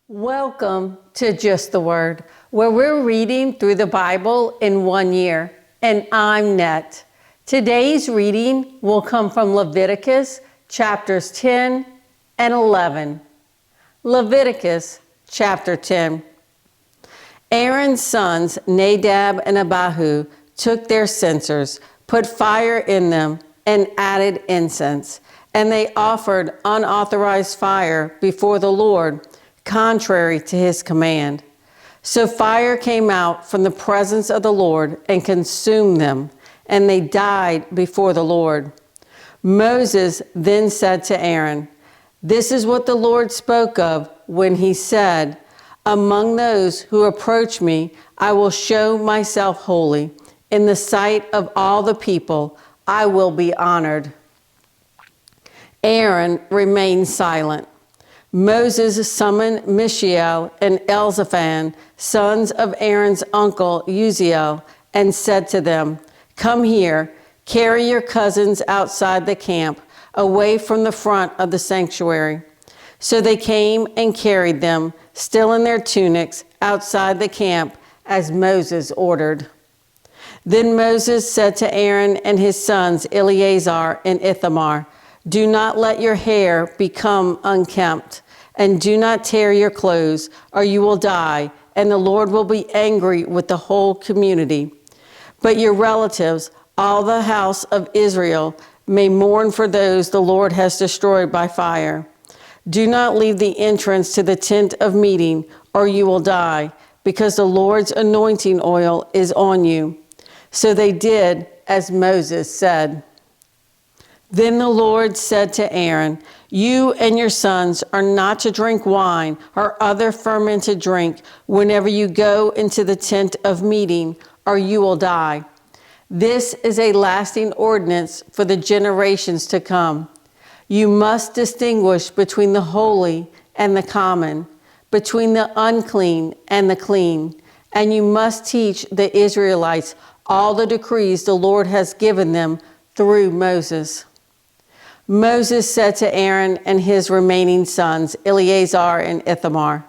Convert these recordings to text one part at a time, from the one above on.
Welcome to Just the Word, where we're reading through the Bible in 1 year. And I'm Net. Today's reading will come from Leviticus chapters 10 and 11. Leviticus chapter 10. Aaron's sons Nadab and Abihu took their censers, put fire in them, and added incense. And they offered unauthorized fire before the Lord, contrary to his command. So fire came out from the presence of the Lord and consumed them, and they died before the Lord. Moses then said to Aaron, "This is what the Lord spoke of when he said, 'Among those who approach me, I will show myself holy. In the sight of all the people, I will be honored.'" Aaron remained silent. Moses summoned Mishael and Elzaphan, sons of Aaron's uncle Uzziel, and said to them, "Come here, carry your cousins outside the camp, away from the front of the sanctuary." So they came and carried them, still in their tunics, outside the camp, as Moses ordered. Then Moses said to Aaron and his sons Eleazar and Ithamar, "Do not let your hair become unkempt, and do not tear your clothes, or you will die, and the Lord will be angry with the whole community. But your relatives, all the house of Israel, may mourn for those the Lord has destroyed by fire. Do not leave the entrance to the tent of meeting, or you will die, because the Lord's anointing oil is on you." So they did as Moses said. Then the Lord said to Aaron, "You and your sons are not to drink wine or other fermented drink whenever you go into the tent of meeting, or you will die. This is a lasting ordinance for the generations to come. You must distinguish between the holy and the common, between the unclean and the clean, and you must teach the Israelites all the decrees the Lord has given them through Moses." Moses said to Aaron and his remaining sons, Eleazar and Ithamar,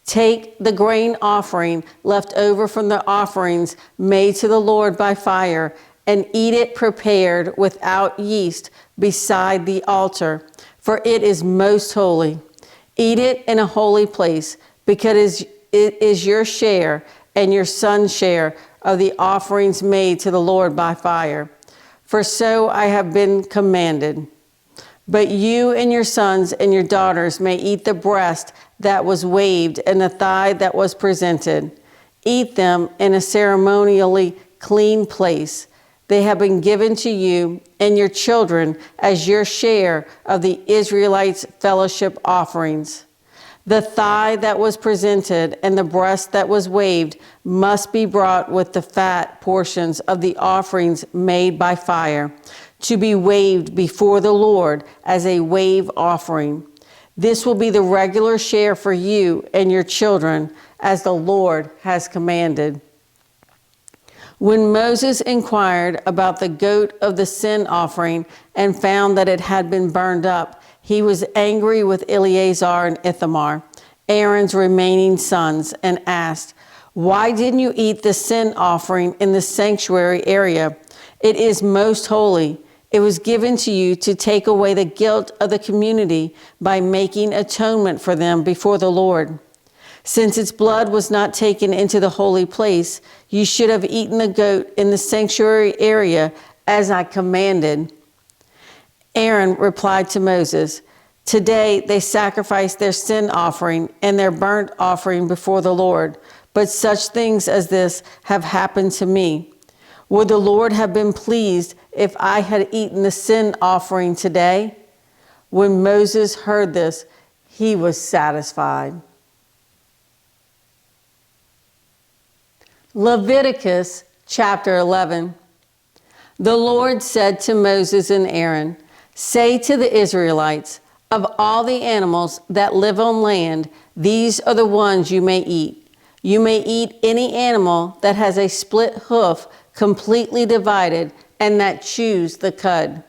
"Take the grain offering left over from the offerings made to the Lord by fire, and eat it prepared without yeast beside the altar, for it is most holy. Eat it in a holy place, because it is your share and your son's share of the offerings made to the Lord by fire. For so I have been commanded. But you and your sons and your daughters may eat the breast that was waved and the thigh that was presented. Eat them in a ceremonially clean place. They have been given to you and your children as your share of the Israelites' fellowship offerings. The thigh that was presented and the breast that was waved must be brought with the fat portions of the offerings made by fire, to be waved before the Lord as a wave offering. This will be the regular share for you and your children, as the Lord has commanded." When Moses inquired about the goat of the sin offering and found that it had been burned up, he was angry with Eleazar and Ithamar, Aaron's remaining sons, and asked, "Why didn't you eat the sin offering in the sanctuary area? It is most holy. It was given to you to take away the guilt of the community by making atonement for them before the Lord. Since its blood was not taken into the holy place, you should have eaten the goat in the sanctuary area as I commanded." Aaron replied to Moses, "Today they sacrificed their sin offering and their burnt offering before the Lord, but such things as this have happened to me. Would the Lord have been pleased if I had eaten the sin offering today?" When Moses heard this, he was satisfied. Leviticus chapter 11. The Lord said to Moses and Aaron, "Say to the Israelites, of all the animals that live on land, these are the ones you may eat. You may eat any animal that has a split hoof completely divided and that chews the cud.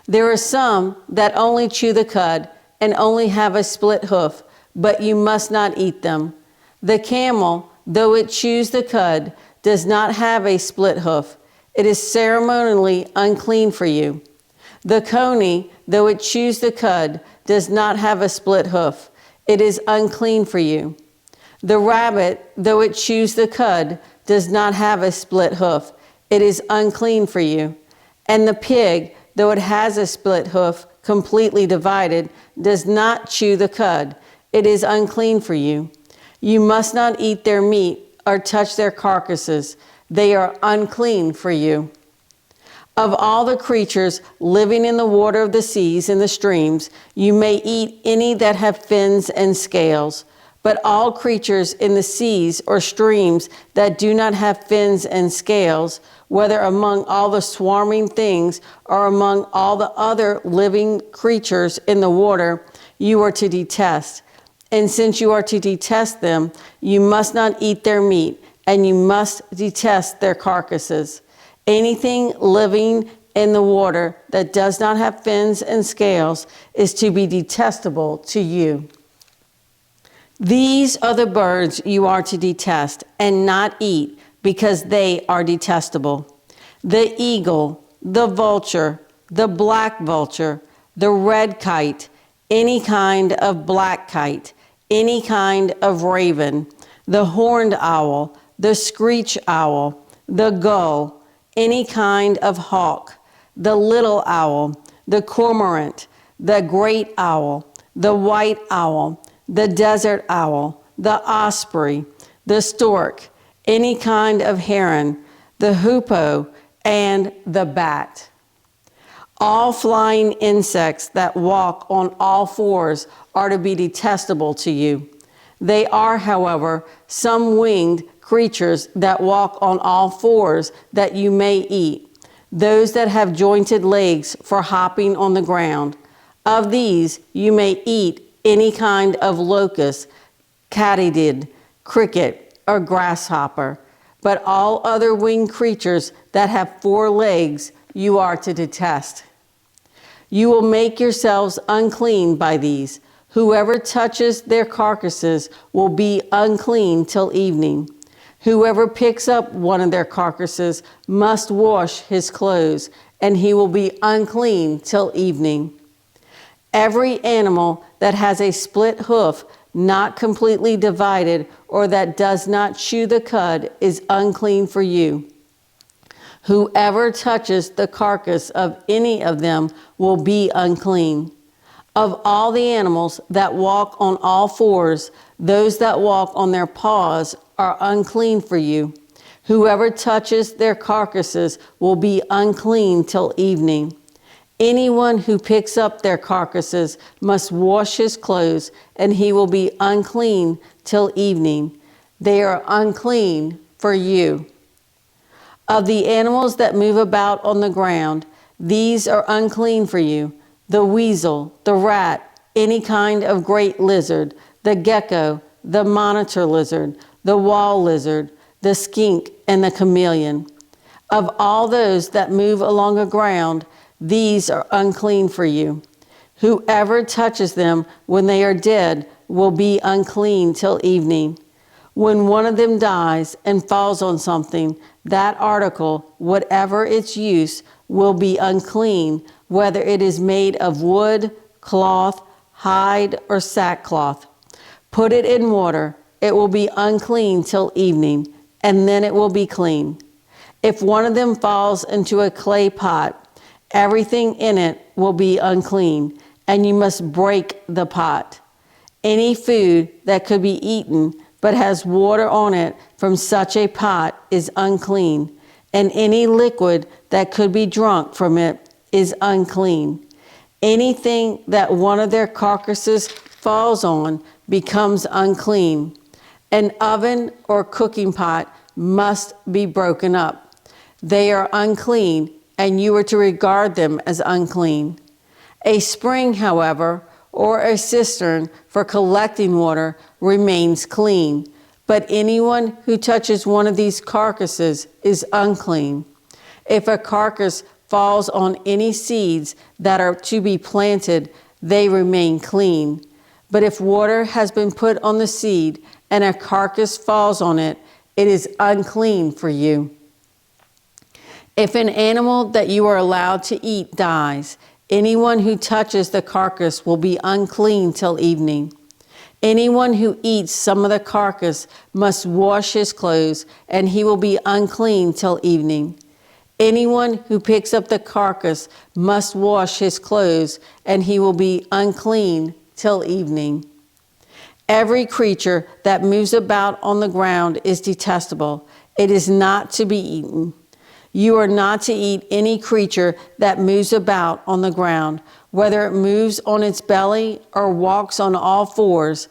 There are some that only chew the cud and only have a split hoof, but you must not eat them. The camel, though it chews the cud, does not have a split hoof. It is ceremonially unclean for you. The coney, though it chews the cud, does not have a split hoof. It is unclean for you. The rabbit, though it chews the cud, does not have a split hoof. It is unclean for you. And the pig, though it has a split hoof, completely divided, does not chew the cud. It is unclean for you. You must not eat their meat or touch their carcasses. They are unclean for you. Of all the creatures living in the water of the seas and the streams, you may eat any that have fins and scales. But all creatures in the seas or streams that do not have fins and scales, whether among all the swarming things or among all the other living creatures in the water, you are to detest. And since you are to detest them, you must not eat their meat, and you must detest their carcasses. Anything living in the water that does not have fins and scales is to be detestable to you. These are the birds you are to detest and not eat, because they are detestable: the eagle, the vulture, the black vulture, the red kite, any kind of black kite, any kind of raven, the horned owl, the screech owl, the gull, any kind of hawk, the little owl, the cormorant, the great owl, the white owl, the desert owl, the osprey, the stork, any kind of heron, the hoopoe, and the bat. All flying insects that walk on all fours are to be detestable to you. They are, however, some winged creatures that walk on all fours that you may eat, those that have jointed legs for hopping on the ground. Of these you may eat any kind of locust, katydid, cricket, or grasshopper. But all other winged creatures that have 4 legs you are to detest. You will make yourselves unclean by these. Whoever touches their carcasses will be unclean till evening. Whoever picks up one of their carcasses must wash his clothes, and he will be unclean till evening. Every animal that has a split hoof, not completely divided, or that does not chew the cud is unclean for you. Whoever touches the carcass of any of them will be unclean. Of all the animals that walk on all fours, those that walk on their paws are unclean for you. Whoever touches their carcasses will be unclean till evening. Anyone who picks up their carcasses must wash his clothes, and he will be unclean till evening. They are unclean for you. Of the animals that move about on the ground, these are unclean for you: the weasel, the rat, any kind of great lizard, the gecko, the monitor lizard, the wall lizard, the skink, and the chameleon. Of all those that move along the ground, these are unclean for you. Whoever touches them when they are dead will be unclean till evening. When one of them dies and falls on something, that article, whatever its use, will be unclean, whether it is made of wood, cloth, hide, or sackcloth. Put it in water. It will be unclean till evening, and then it will be clean. If one of them falls into a clay pot, everything in it will be unclean, and you must break the pot. Any food that could be eaten but has water on it from such a pot is unclean, and any liquid that could be drunk from it is unclean. Anything that one of their carcasses falls on becomes unclean. An oven or cooking pot must be broken up. They are unclean, and you are to regard them as unclean. A spring, however, or a cistern for collecting water remains clean, but anyone who touches one of these carcasses is unclean. If a carcass falls on any seeds that are to be planted, they remain clean. But if water has been put on the seed and a carcass falls on it, it is unclean for you. If an animal that you are allowed to eat dies, anyone who touches the carcass will be unclean till evening. Anyone who eats some of the carcass must wash his clothes, and he will be unclean till evening. Anyone who picks up the carcass must wash his clothes, and he will be unclean till evening. Every creature that moves about on the ground is detestable. It is not to be eaten. You are not to eat any creature that moves about on the ground, whether it moves on its belly or walks on all fours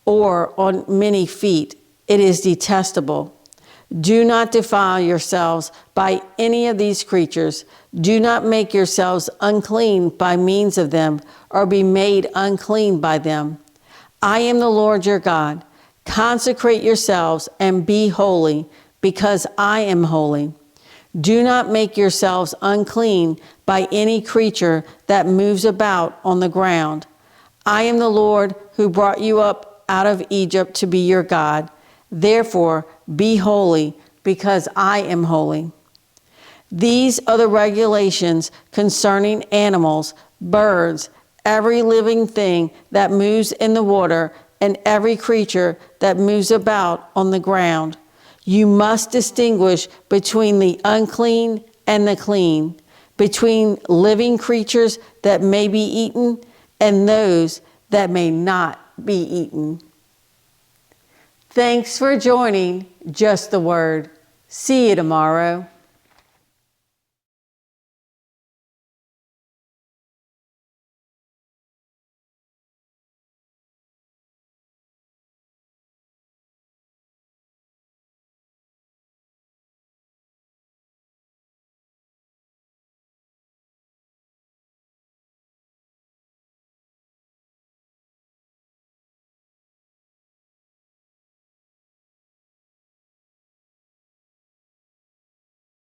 or on many feet. It is detestable. Do not defile yourselves by any of these creatures. Do not make yourselves unclean by means of them, or be made unclean by them. I am the Lord your God. Consecrate yourselves and be holy, because I am holy. Do not make yourselves unclean by any creature that moves about on the ground. I am the Lord who brought you up out of Egypt to be your God. Therefore, be holy, because I am holy. These are the regulations concerning animals, birds, every living thing that moves in the water, and every creature that moves about on the ground. You must distinguish between the unclean and the clean, between living creatures that may be eaten and those that may not be eaten. Thanks for joining Just the Word. See you tomorrow.